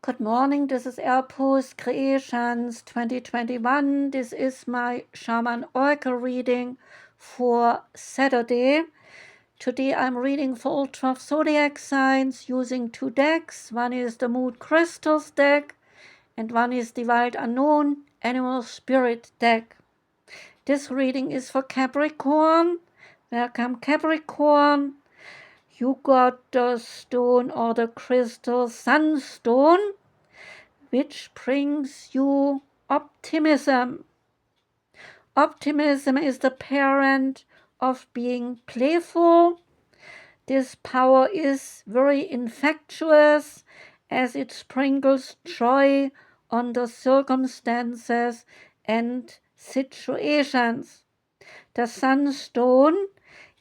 Good morning, this is Airpost Creations 2021. This is my Shaman Oracle reading for Saturday. Today I'm reading for all 12 zodiac signs using two decks. One is the Mood Crystals deck and one is the Wild Unknown Animal Spirit deck. This reading is for Capricorn. Welcome, Capricorn. You got the stone or the crystal Sunstone, which brings you optimism. Optimism is the parent of being playful. This power is very infectious as it sprinkles joy on the circumstances and situations. The Sunstone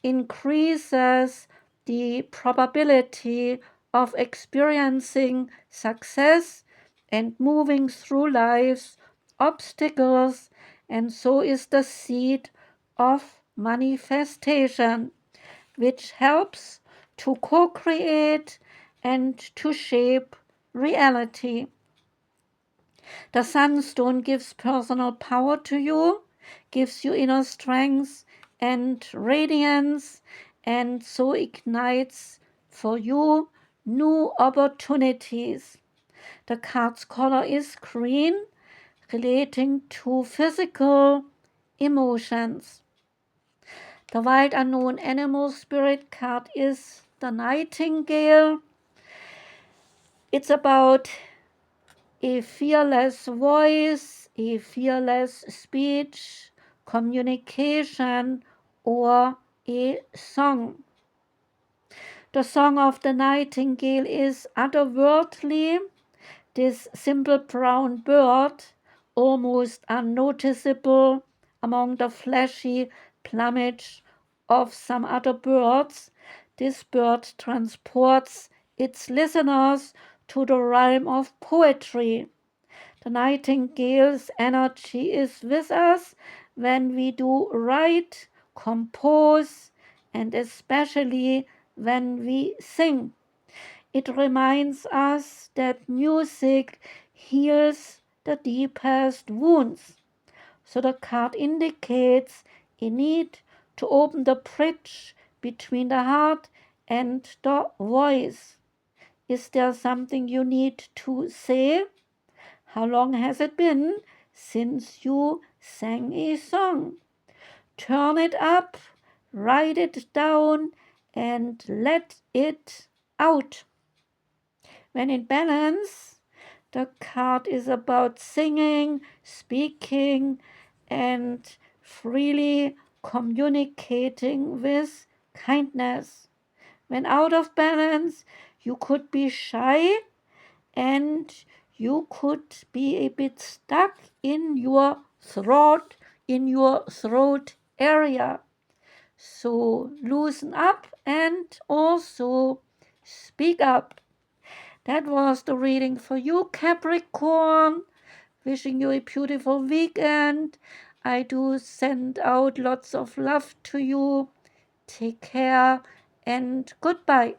increases the probability of experiencing success and moving through life's obstacles, and so is the seed of manifestation, which helps to co-create and to shape reality. The Sunstone gives personal power to you, gives you inner strength and radiance, and so ignites for you new opportunities. The card's color is green, relating to physical emotions. The Wild Unknown Animal Spirit card is the Nightingale. It's about a fearless voice, a fearless speech, communication, or a song. The song of the nightingale is otherworldly. This simple brown bird, almost unnoticeable among the flashy plumage of some other birds, this bird transports its listeners to the realm of poetry. The nightingale's energy is with us when we do write, compose, and especially when we sing. It reminds us that music heals the deepest wounds. So the card indicates a need to open the bridge between the heart and the voice. Is there something you need to say? How long has it been since you sang a song? Turn it up, write it down, and let it out. When in balance, the card is about singing, speaking, and freely communicating with kindness. When out of balance, you could be shy and you could be a bit stuck in your throat area. So loosen up and also speak up. That was the reading for you, Capricorn. Wishing you a beautiful weekend. I do send out lots of love to you. Take care and goodbye.